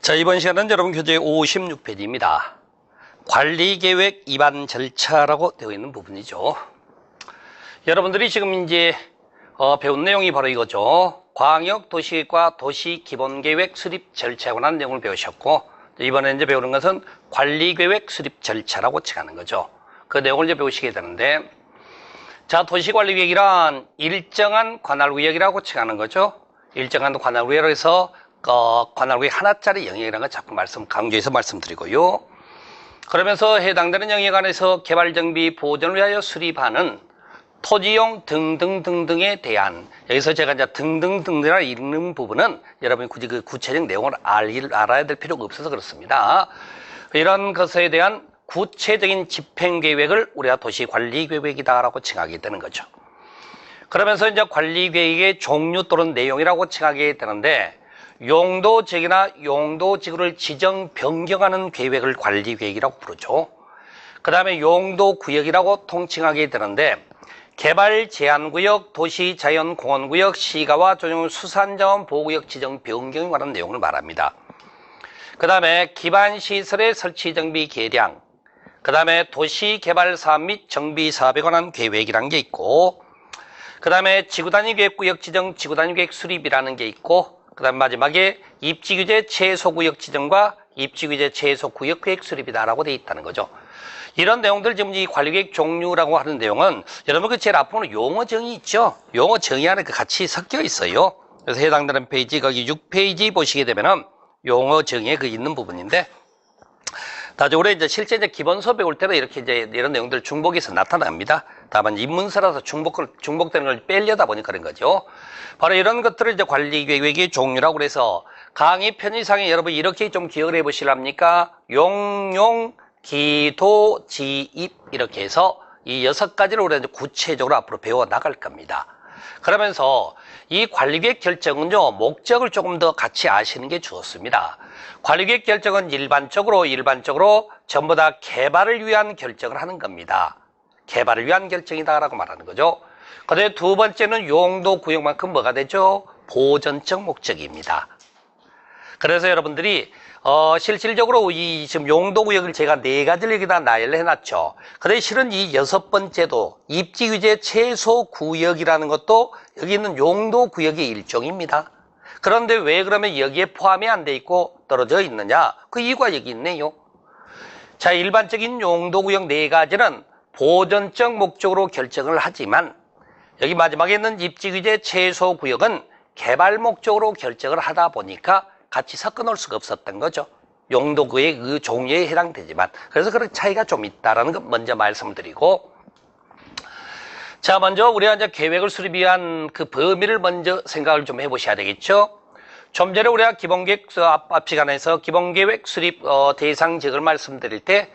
자, 이번 시간은 여러분 교재 56페이지입니다. 관리계획 입안 절차라고 되어 있는 부분이죠. 여러분들이 지금 이제 배운 내용이 바로 이거죠. 광역도시계획과 도시기본계획 수립 절차에 관한 내용을 배우셨고, 이번에 이제 배우는 것은 관리계획 수립 절차라고 칭하는 거죠. 그 내용을 이제 배우시게 되는데, 자, 도시관리계획이란 일정한 관할구역이라고 칭하는 거죠. 일정한 관할구역이라고 해서 관할구역 하나짜리 영역이라는 걸 자꾸 강조해서 말씀드리고요. 그러면서 해당되는 영역 안에서 개발정비 보존을 위하여 수립하는 토지용 등등등등에 대한, 여기서 제가 이제 등등등등이라 읽는 부분은 여러분이 굳이 그 구체적 내용을 알아야 될 필요가 없어서 그렇습니다. 이런 것에 대한 구체적인 집행계획을 우리가 도시관리계획이다라고 칭하게 되는 거죠. 그러면서 이제 관리계획의 종류 또는 내용이라고 칭하게 되는데, 용도지역이나 용도지구를 지정 변경하는 계획을 관리계획이라고 부르죠. 그 다음에 용도구역이라고 통칭하게 되는데, 개발 제한구역, 도시자연공원구역, 시가와 전용 수산자원 보호구역 지정 변경에 관한 내용을 말합니다. 그 다음에 기반시설의 설치 정비 계량, 그 다음에 도시개발사업 및 정비사업에 관한 계획이라는 게 있고, 그 다음에 지구단위계획구역 지정 지구단위계획 수립이라는 게 있고, 그 다음 마지막에 입지규제 최소구역 지정과 입지규제 최소구역 계획 수립이다라고 되어 있다는 거죠. 이런 내용들 지금 이 관리계획 종류라고 하는 내용은 여러분 그 제일 앞으로는 용어 정의 있죠. 용어 정의 안에 같이 섞여 있어요. 그래서 해당되는 페이지 거기 6페이지 보시게 되면은 용어 정의에 그 있는 부분인데, 나중에 우리 이제 실제 이제 기본 수업 배울 때는 이렇게 이제 이런 내용들 중복해서 나타납니다. 다만 인문서라서 중복되는 걸 빼려다 보니 그런 거죠. 바로 이런 것들을 이제 관리계획의 종류라고 그래서 강의 편의상에 여러분 이렇게 좀 기억을 해 보시랍니까? 용용, 기도, 지입 이렇게 해서 이 6가지를 우리가 이제 구체적으로 앞으로 배워 나갈 겁니다. 그러면서 이 관리계획 결정은요, 목적을 조금 더 같이 아시는 게 좋습니다. 관리계획 결정은 일반적으로 전부 다 개발을 위한 결정을 하는 겁니다. 개발을 위한 결정이다라고 말하는 거죠. 그다음에 두 번째는 용도구역만큼 뭐가 되죠? 보전적 목적입니다. 그래서 여러분들이 실질적으로 이 지금 용도구역을 제가 4가지를 여기다 나열을 해놨죠. 근데 실은 이 6번째도 입지규제 최소구역이라는 것도 여기 있는 용도구역의 일종입니다. 그런데 왜 그러면 여기에 포함이 안 돼 있고 떨어져 있느냐? 그 이유가 여기 있네요. 자, 일반적인 용도구역 4가지는 보전적 목적으로 결정을 하지만, 여기 마지막에 있는 입지규제 최소구역은 개발 목적으로 결정을 하다 보니까 같이 섞어 놓을 수가 없었던 거죠. 용도구역의 그 종류에 해당되지만, 그래서 그런 차이가 좀 있다라는 거 먼저 말씀드리고, 자, 먼저 우리가 이제 계획을 수립 위한 그 범위를 먼저 생각을 좀 해보셔야 되겠죠. 좀 전에 우리가 기본계획 앞 시간에서 기본계획 수립 대상 지역을 말씀드릴 때,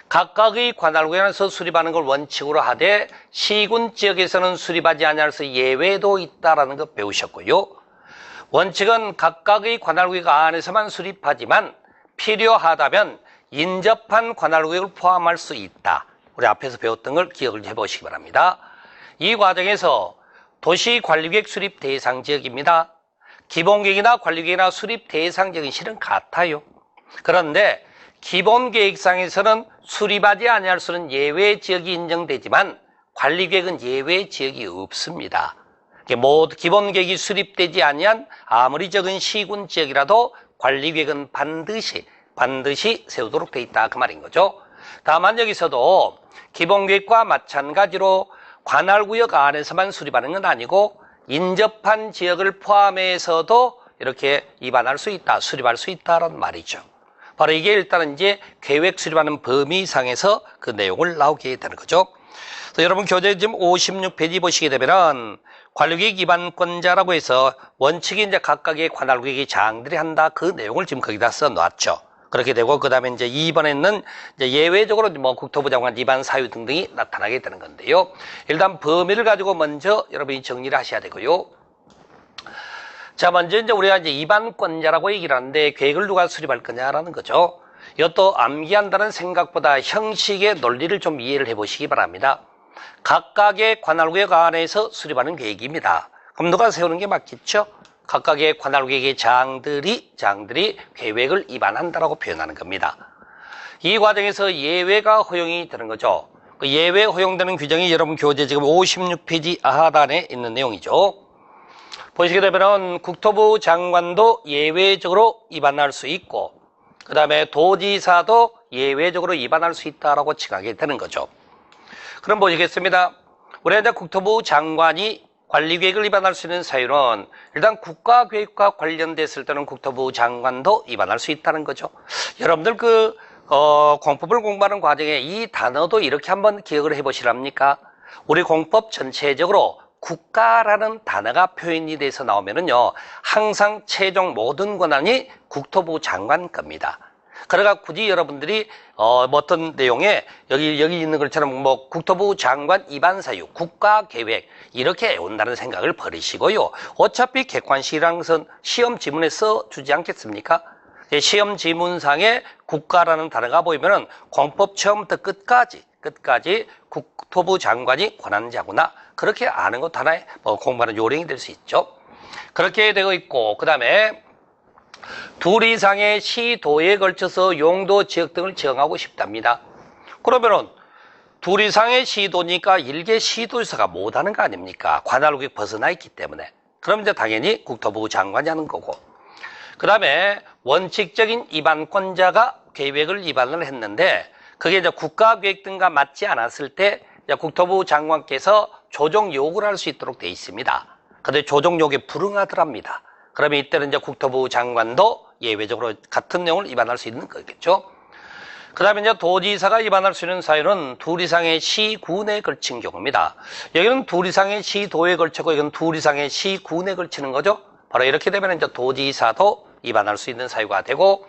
각각의 관할구역에서 수립하는 걸 원칙으로 하되 시군 지역에서는 수립하지 아니할수 예외도 있다라는 거 배우셨고요. 원칙은 각각의 관할구역 안에서만 수립하지만 필요하다면 인접한 관할구역을 포함할 수 있다. 우리 앞에서 배웠던 걸 기억을 해보시기 바랍니다. 이 과정에서 도시관리계획 수립 대상 지역입니다. 기본계획이나 관리계획이나 수립 대상 지역은 실은 같아요. 그런데 기본계획상에서는 수립하지 아니할 수는 예외 지역이 인정되지만 관리계획은 예외 지역이 없습니다. 모두 기본계획이 수립되지 아니한 아무리 적은 시군 지역이라도 관리계획은 반드시 세우도록 돼 있다 그 말인 거죠. 다만 여기서도 기본계획과 마찬가지로 관할구역 안에서만 수립하는 건 아니고 인접한 지역을 포함해서도 이렇게 입안할 수 있다, 수립할 수 있다는 말이죠. 바로 이게 일단은 이제 계획 수립하는 범위상에서 그 내용을 나오게 되는 거죠. 그래서 여러분 교재 지금 56페이지 보시게 되면은 관리계획 입안권자라고 해서 원칙이 이제 각각의 관할구역의 장들이 한다 그 내용을 지금 거기다 써 놨죠. 그렇게 되고 그 다음에 이제 2번에는 이제 예외적으로 뭐 국토부 장관 입안 사유 등등이 나타나게 되는 건데요. 일단 범위를 가지고 먼저 여러분이 정리를 하셔야 되고요. 자, 먼저 이제 우리가 이제 입안권자라고 얘기를 하는데 계획을 누가 수립할 거냐라는 거죠. 이것도 암기한다는 생각보다 형식의 논리를 좀 이해를 해보시기 바랍니다. 각각의 관할구역 안에서 수립하는 계획입니다. 그럼 누가 세우는 게 맞겠죠? 각각의 관할국의 장들이 계획을 위반한다라고 표현하는 겁니다. 이 과정에서 예외가 허용이 되는 거죠. 그 예외 허용되는 규정이 여러분 교재 지금 56페이지 하단에 있는 내용이죠. 보시게 되면 국토부 장관도 예외적으로 위반할 수 있고 그 다음에 도지사도 예외적으로 위반할 수 있다라고 칭하게 되는 거죠. 그럼 보시겠습니다. 우리 이제 국토부 장관이 관리계획을 위반할 수 있는 사유는 일단 국가계획과 관련됐을 때는 국토부 장관도 위반할 수 있다는 거죠. 여러분들 공법을 공부하는 과정에 이 단어도 이렇게 한번 기억을 해보시랍니까? 우리 공법 전체적으로 국가라는 단어가 표현이 돼서 나오면은요, 항상 최종 모든 권한이 국토부 장관 겁니다. 그러니까 굳이 여러분들이 어떤 내용에 여기 있는 것처럼 뭐 국토부 장관 위반 사유, 국가계획 이렇게 외운다는 생각을 버리시고요. 어차피 객관식이라는 것은 시험 지문에 써주지 않겠습니까? 시험 지문상에 국가라는 단어가 보이면은 공법 처음부터 끝까지 국토부 장관이 권한자구나 그렇게 아는 것도 하나의 공부하는 요령이 될 수 있죠. 그렇게 되어 있고 그 다음에 둘 이상의 시도에 걸쳐서 용도 지역 등을 정하고 싶답니다. 그러면은 둘 이상의 시도니까 일개 시도지사가 못하는 거 아닙니까? 관할국이 벗어나 있기 때문에. 그럼 이제 당연히 국토부 장관이 하는 거고. 그 다음에 원칙적인 위반권자가 계획을 위반을 했는데 그게 이제 국가계획 등과 맞지 않았을 때 국토부 장관께서 조정 요구를 할 수 있도록 되어 있습니다. 그런데 조정 요구에 불응하더랍니다. 그러면 이때는 이제 국토부 장관도 예외적으로 같은 내용을 위반할 수 있는 거겠죠. 그 다음에 이제 도지사가 위반할 수 있는 사유는 둘 이상의 시군에 걸친 경우입니다. 여기는 둘 이상의 시도에 걸치고 이건 둘 이상의 시군에 걸치는 거죠. 바로 이렇게 되면 이제 도지사도 위반할 수 있는 사유가 되고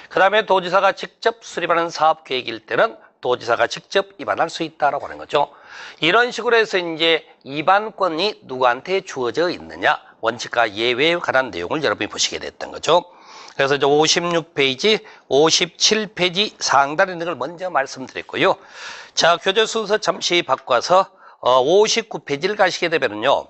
그 다음에 도지사가 직접 수립하는 사업 계획일 때는 도지사가 직접 위반할 수 있다라고 하는 거죠. 이런 식으로 해서 이제 위반권이 누구한테 주어져 있느냐 원칙과 예외에 관한 내용을 여러분이 보시게 됐던 거죠. 그래서 이제 56페이지, 57페이지 상단에 있는 걸 먼저 말씀드렸고요. 자, 교재 순서 잠시 바꿔서 59페이지를 가시게 되면요.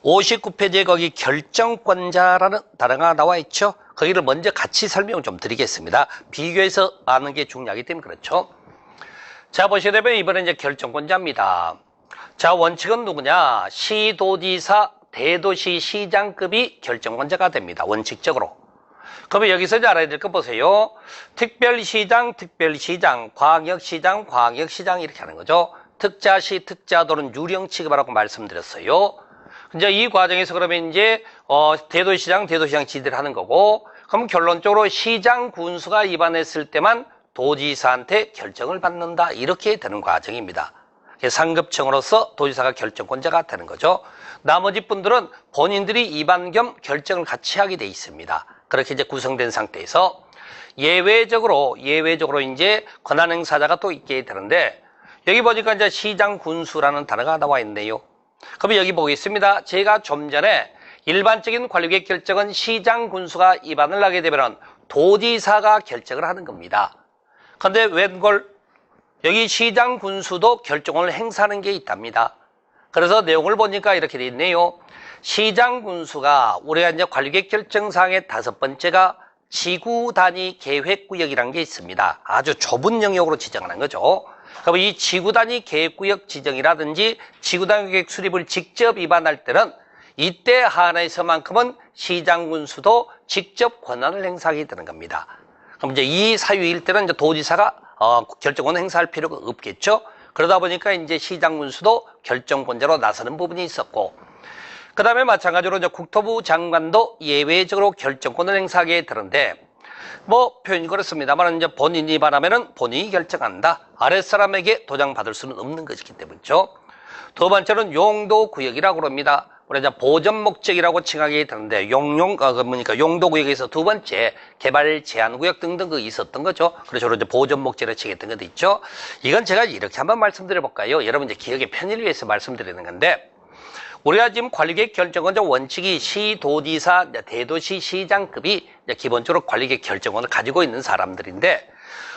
59페이지에 거기 결정권자라는 단어가 나와 있죠. 거기를 먼저 같이 설명을 좀 드리겠습니다. 비교해서 아는 게 중요하기 때문에 그렇죠. 자, 보시게 되면 이번에 이제 결정권자입니다. 자, 원칙은 누구냐? 시도지사, 대도시 시장급이 결정권자가 됩니다. 원칙적으로. 그러면 여기서 이제 알아야 될 거 보세요. 특별시장, 광역시장 이렇게 하는 거죠. 특자시, 특자도는 유령 취급하라고 말씀드렸어요. 이제 이 과정에서 그러면 이제 대도시장 지대를 하는 거고, 그럼 결론적으로 시장 군수가 위반했을 때만 도지사한테 결정을 받는다 이렇게 되는 과정입니다. 상급청으로서 도지사가 결정권자가 되는 거죠. 나머지 분들은 본인들이 위반 겸 결정을 같이 하게 돼 있습니다. 그렇게 이제 구성된 상태에서 예외적으로 이제 권한 행사자가 또 있게 되는데 여기 보니까 이제 시장 군수라는 단어가 나와 있네요. 그러면 여기 보겠습니다. 제가 좀 전에 일반적인 관리계획 결정은 시장 군수가 위반을 하게 되면 도지사가 결정을 하는 겁니다. 그런데 웬걸 여기 시장 군수도 결정을 행사하는 게 있답니다. 그래서 내용을 보니까 이렇게 돼 있네요. 시장 군수가 우리가 이제 관리계획 결정사항의 5번째가 지구 단위 계획구역이라는 게 있습니다. 아주 좁은 영역으로 지정하는 거죠. 그럼 이 지구 단위 계획구역 지정이라든지 지구 단위 계획 수립을 직접 위반할 때는 이때 한해서만큼은 시장 군수도 직접 권한을 행사하게 되는 겁니다. 그럼 이제 이 사유일 때는 이제 도지사가 결정권 행사할 필요가 없겠죠. 그러다 보니까 이제 시장 군수도 결정권자로 나서는 부분이 있었고, 그 다음에 마찬가지로 이제 국토부 장관도 예외적으로 결정권을 행사하게 되는데, 뭐 표현이 그렇습니다만 이제 본인이 위반하면은 본인이 결정한다. 아랫사람에게 도장받을 수는 없는 것이기 때문이죠. 두 번째는 용도구역이라고 합니다. 우리 이제 보전 목적이라고 칭하게 되는데 용도구역에서 두 번째 개발 제한구역 등등 있었던 거죠. 그래서 이제 보전 목적으로 칭했던 것도 있죠. 이건 제가 이렇게 한번 말씀드려 볼까요? 여러분 이제 기억의 편의를 위해서 말씀드리는 건데 우리가 지금 관리계획 결정권자 원칙이 시도지사, 대도시 시장급이 기본적으로 관리계획 결정권을 가지고 있는 사람들인데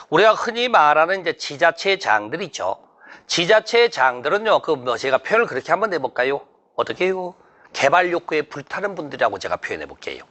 우리가 흔히 말하는 이제 지자체장들 있죠. 지자체장들은요, 제가 표현을 그렇게 한번 내볼까요? 어떻게 해요? 개발 욕구에 불타는 분들이라고 제가 표현해 볼게요.